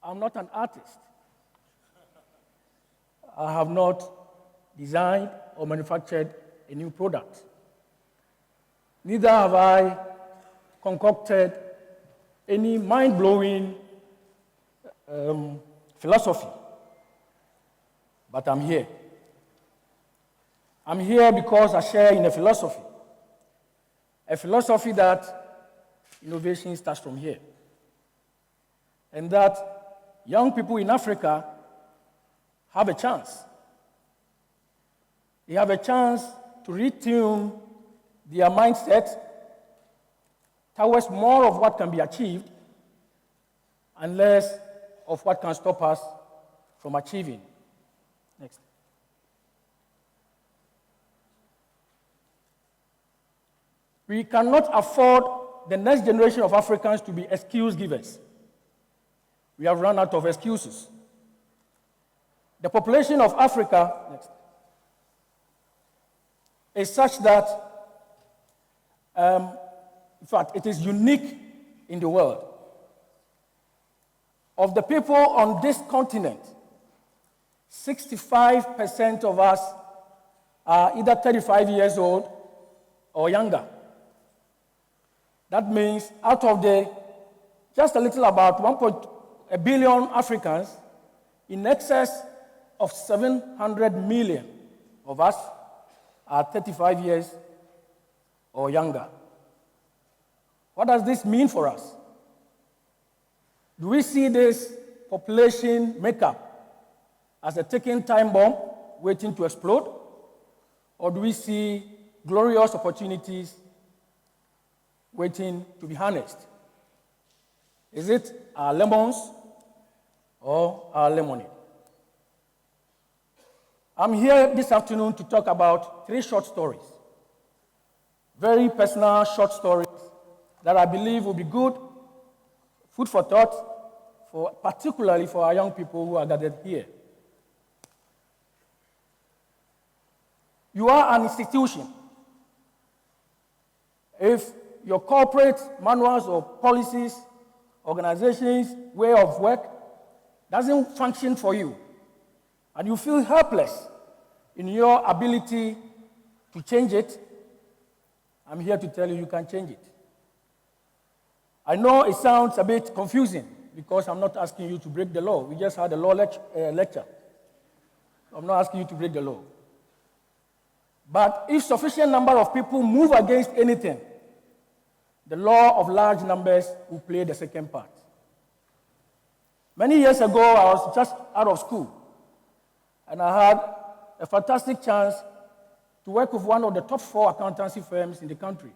I'm not an artist. I have not designed or manufactured a new product. Neither have I concocted any mind-blowing philosophy. But I'm here. I'm here because I share in a philosophy that innovation starts from here. And that young people in Africa have a chance. They have a chance to retune their mindset towards more of what can be achieved and less of what can stop us from achieving. Next. We cannot afford the next generation of Africans to be excuse givers. We have run out of excuses. The population of Africa is such that, in fact, it is unique in the world. Of the people on this continent, 65% of us are either 35 years old or younger. That means out of the just a little about 1.1 billion Africans, in excess of 700 million of us are 35 years or younger. What does this mean for us? Do we see this population makeup as a ticking time bomb waiting to explode? Or do we see glorious opportunities waiting to be harnessed? Is it our lemons or our lemonade? I'm here this afternoon to talk about 3 short stories, very personal short stories that I believe will be good food for thought, particularly for our young people who are gathered here. You are an institution. If your corporate manuals or policies, organizations, way of work doesn't function for you, and you feel helpless in your ability to change it, I'm here to tell you you can change it. I know it sounds a bit confusing because I'm not asking you to break the law. We just had a law lecture. I'm not asking you to break the law. But if sufficient number of people move against anything, the law of large numbers will play the second part. Many years ago, I was just out of school, and I had a fantastic chance to work with one of the top 4 accountancy firms in the country.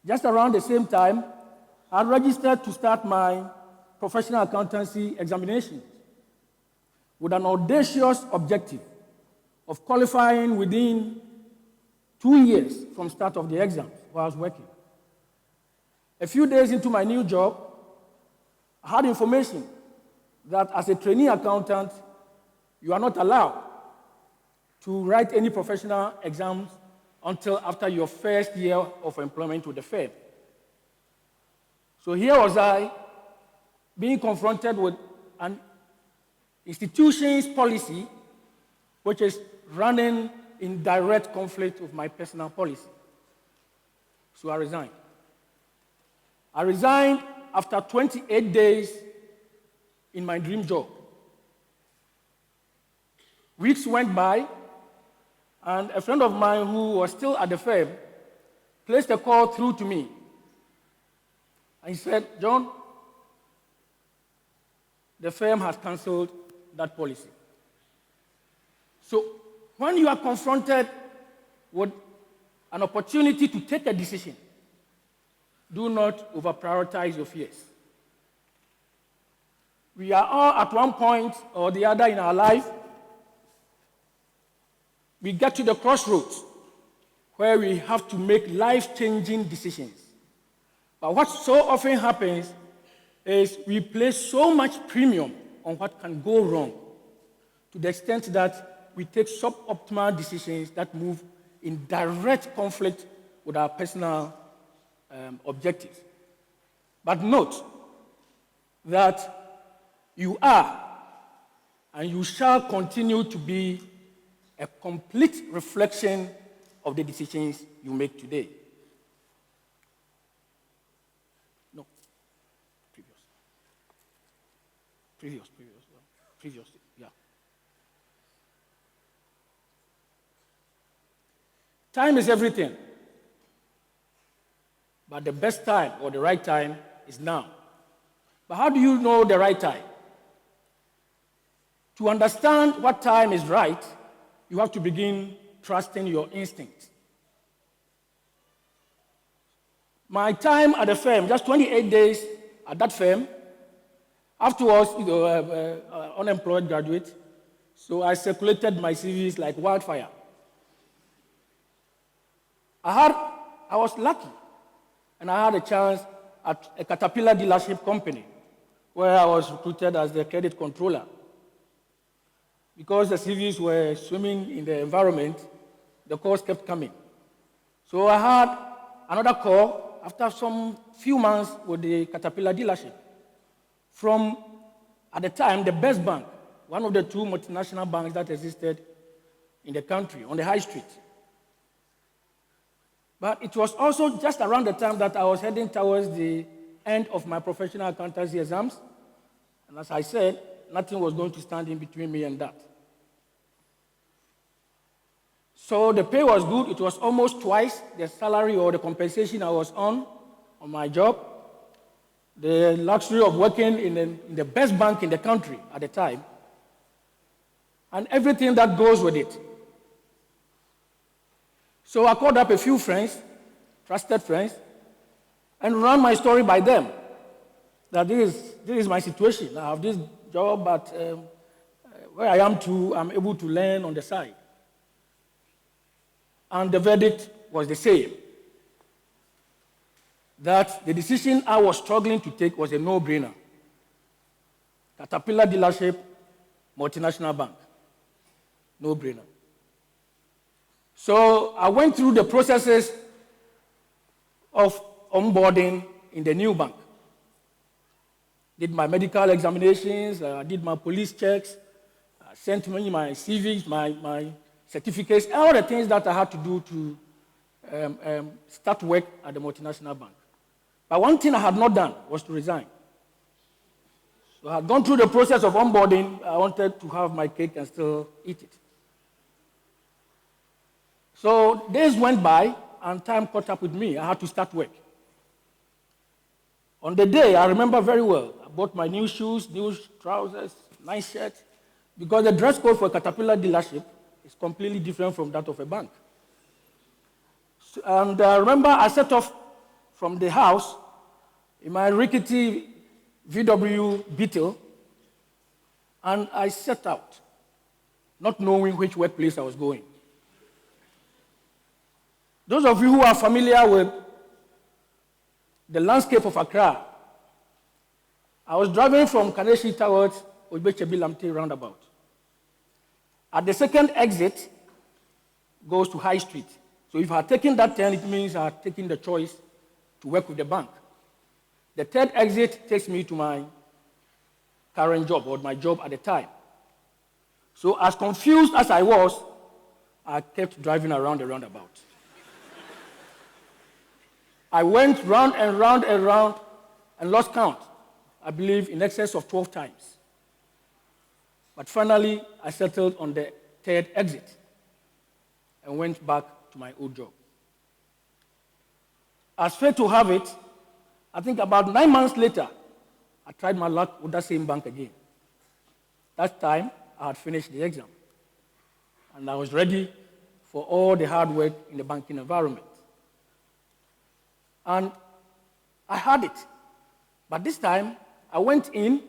Just around the same time, I registered to start my professional accountancy examination with an audacious objective of qualifying within 2 years from start of the exam while I was working. A few days into my new job, I had information that as a trainee accountant, you are not allowed to write any professional exams until after your first year of employment with the firm. So here was I being confronted with an institution's policy which is running in direct conflict with my personal policy. So I resigned. I resigned after 28 days in my dream job. Weeks went by, and a friend of mine who was still at the firm placed a call through to me. And he said, "John, the firm has canceled that policy." So when you are confronted with an opportunity to take a decision, do not over-prioritize your fears. We are all at one point or the other in our life, we get to the crossroads where we have to make life-changing decisions. But what so often happens is we place so much premium on what can go wrong to the extent that we take suboptimal decisions that move in direct conflict with our personal objectives. But note that you are and you shall continue to be a complete reflection of the decisions you make today. No. Previous. Yeah. Time is everything. But the best time or the right time is now. But how do you know the right time? To understand what time is right, you have to begin trusting your instincts. My time at the firm, just 28 days at that firm. Afterwards, unemployed graduate. So I circulated my CVs like wildfire. I was lucky, and I had a chance at a Caterpillar dealership company where I was recruited as the credit controller. Because the CVs were swimming in the environment, the calls kept coming. So I had another call after some few months with the Caterpillar dealership from, at the time, the best bank, one of the two multinational banks that existed in the country, on the high street. But it was also just around the time that I was heading towards the end of my professional accountancy exams. And as I said, nothing was going to stand in between me and that. So the pay was good. It was almost twice the salary or the compensation I was on my job. The luxury of working in the best bank in the country at the time. And everything that goes with it. So I called up a few friends, trusted friends, and ran my story by them. That this is my situation. I have this job, but where I am I'm able to learn on the side. And the verdict was the same. That the decision I was struggling to take was a no-brainer. Caterpillar dealership, multinational bank. No-brainer. So I went through the processes of onboarding in the new bank. Did my medical examinations, did my police checks, sent me my CVs, my certificates, all the things that I had to do to start work at the multinational bank. But one thing I had not done was to resign. So I had gone through the process of onboarding. I wanted to have my cake and still eat it. So days went by, and time caught up with me. I had to start work. On the day, I remember very well, I bought my new shoes, new trousers, nice shirt, because the dress code for a Caterpillar dealership is completely different from that of a bank. So, and I remember I set off from the house in my rickety VW Beetle, and I set out, not knowing which workplace I was going. Those of you who are familiar with the landscape of Accra, I was driving from Kaneshi towards Obechebi-Lamte roundabout. At the second exit goes to High Street. So if I had taken that turn, it means I had taken the choice to work with the bank. The third exit takes me to my current job, or my job at the time. So as confused as I was, I kept driving around the roundabout. I went round and round and round and lost count, I believe, in excess of 12 times. But finally, I settled on the third exit and went back to my old job. As fate to have it, I think about 9 months later, I tried my luck with that same bank again. That time, I had finished the exam, and I was ready for all the hard work in the banking environment. And I had it. But this time, I went in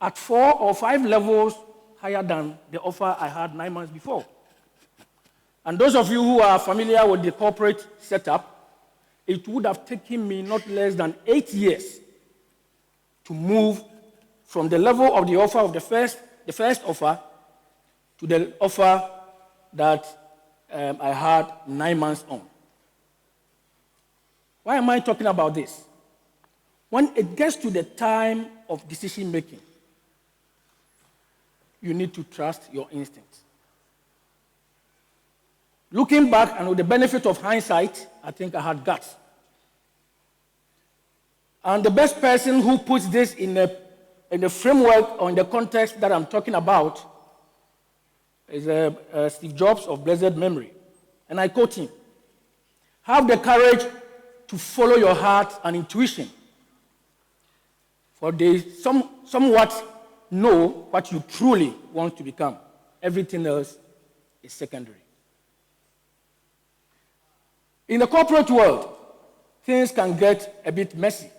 at 4 or 5 levels higher than the offer I had 9 months before. And those of you who are familiar with the corporate setup, it would have taken me not less than 8 years to move from the level of the offer of the first offer to the offer that I had 9 months on. Why am I talking about this? When it gets to the time of decision making, you need to trust your instincts. Looking back and with the benefit of hindsight, I think I had guts. And the best person who puts this in the framework or in the context that I'm talking about is Steve Jobs of blessed memory. And I quote him, "Have the courage to follow your heart and intuition, for they somewhat know what you truly want to become. Everything else is secondary." In the corporate world, things can get a bit messy.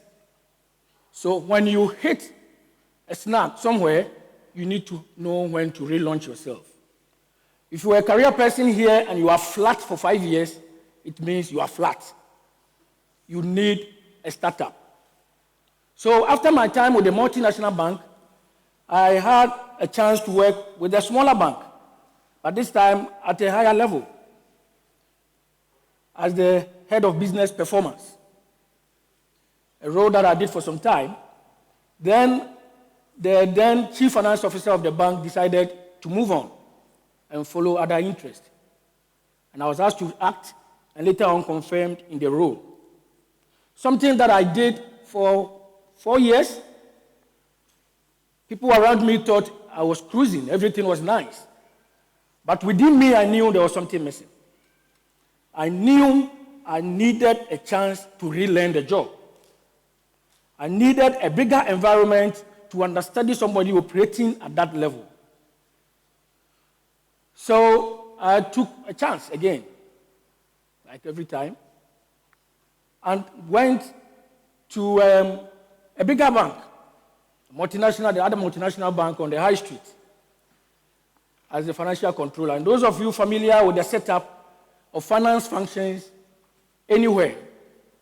So when you hit a snag somewhere, you need to know when to relaunch yourself. If you are a career person here and you are flat for 5 years, it means you are flat. You need a startup. So after my time with the multinational bank, I had a chance to work with a smaller bank, but this time at a higher level, as the head of business performance, a role that I did for some time. Then the then chief finance officer of the bank decided to move on and follow other interests. And I was asked to act and later on confirmed in the role. Something that I did for 4 years. People around me thought I was cruising, everything was nice. But within me, I knew there was something missing. I knew I needed a chance to relearn the job. I needed a bigger environment to understudy somebody operating at that level. So I took a chance again, like every time, and went to a bigger bank, the other multinational bank on the high street, as the financial controller. And those of you familiar with the setup of finance functions anywhere,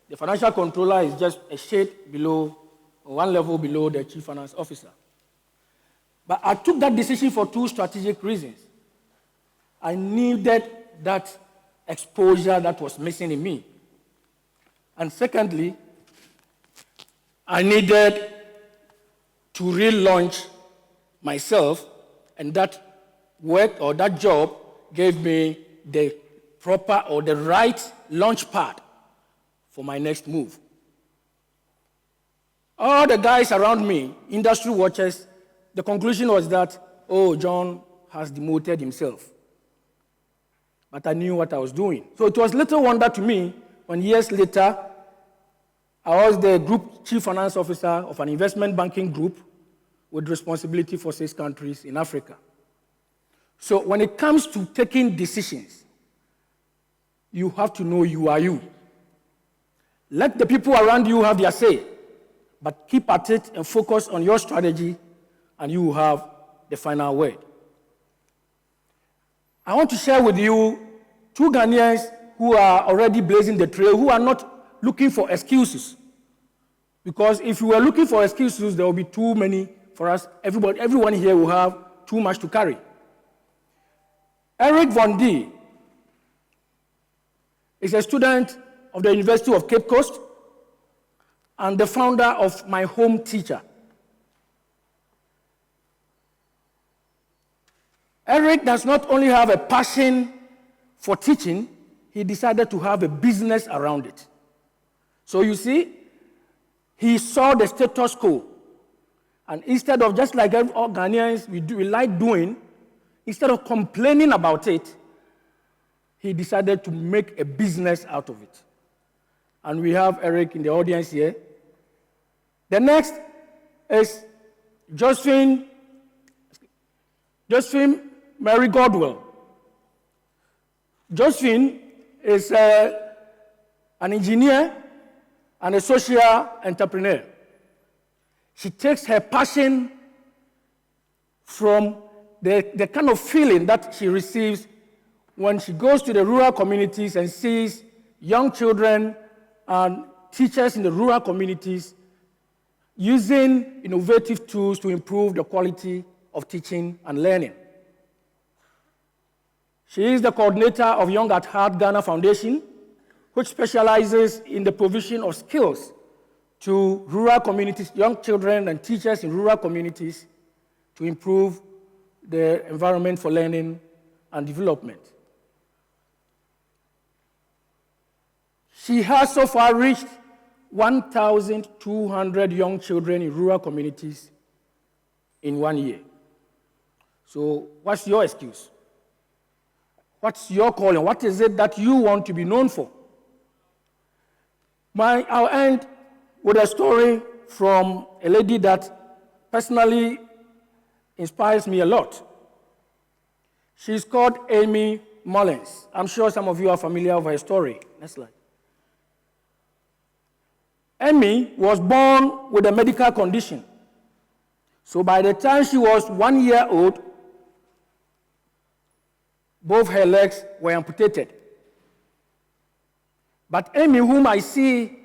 the financial controller is just a shade below, or one level below the chief finance officer. But I took that decision for 2 strategic reasons. I needed that exposure that was missing in me. And secondly, I needed to relaunch myself, and that work or that job gave me the proper or the right launch pad for my next move. All the guys around me, industry watchers, the conclusion was that, oh, John has demoted himself. But I knew what I was doing. So it was little wonder to me when years later, I was the group chief finance officer of an investment banking group with responsibility for 6 countries in Africa. So when it comes to taking decisions, you have to know you are you. Let the people around you have their say, but keep at it and focus on your strategy, and you will have the final word. I want to share with you 2 Ghanaians who are already blazing the trail, who are not looking for excuses. Because if you were looking for excuses, there will be too many for us. Everyone here will have too much to carry. Eric Von D is a student of the University of Cape Coast and the founder of My Home Teacher. Eric does not only have a passion for teaching, he decided to have a business around it. So you see, he saw the status quo. And instead of, just like all Ghanaians we like doing, instead of complaining about it, he decided to make a business out of it. And we have Eric in the audience here. The next is Josephine Mary Godwell. Josephine is an engineer and a social entrepreneur. She takes her passion from the kind of feeling that she receives when she goes to the rural communities and sees young children and teachers in the rural communities using innovative tools to improve the quality of teaching and learning. She is the coordinator of Young at Heart Ghana Foundation, which specializes in the provision of skills to rural communities, young children and teachers in rural communities to improve the environment for learning and development. She has so far reached 1,200 young children in rural communities in 1 year. So what's your excuse? What's your calling? What is it that you want to be known for? I'll end with a story from a lady that personally inspires me a lot. She's called Amy Mullins. I'm sure some of you are familiar with her story. Next slide. Amy was born with a medical condition. So by the time she was 1 year old, both her legs were amputated. But Amy, whom I see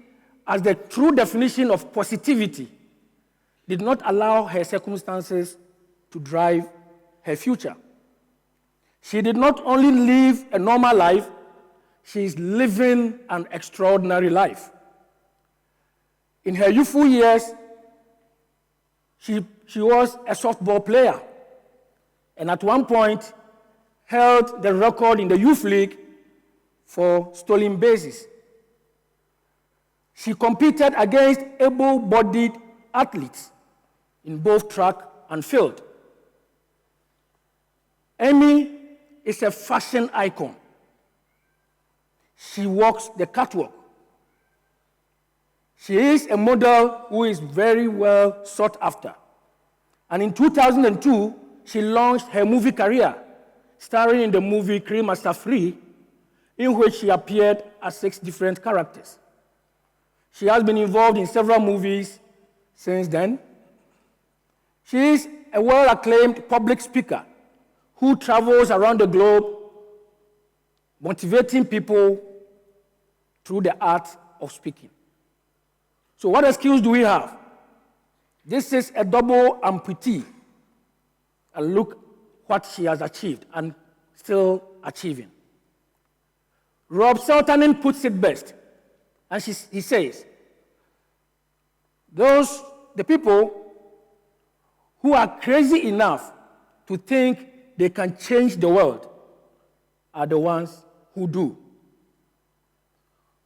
as the true definition of positivity, did not allow her circumstances to drive her future. She did not only live a normal life, she is living an extraordinary life. In her youthful years, she was a softball player, and at one point held the record in the youth league for stolen bases. She competed against able-bodied athletes in both track and field. Amy is a fashion icon. She walks the catwalk. She is a model who is very well sought after. And in 2002, she launched her movie career, starring in the movie Cremaster Free, in which she appeared as 6 different characters. She has been involved in several movies since then. She is a well-acclaimed public speaker who travels around the globe motivating people through the art of speaking. So what skills do we have? This is a double amputee. And look what she has achieved and still achieving. Rob Seltanen puts it best. And he says, the people who are crazy enough to think they can change the world are the ones who do.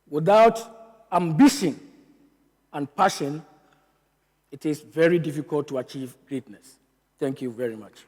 Without ambition and passion, it is very difficult to achieve greatness. Thank you very much.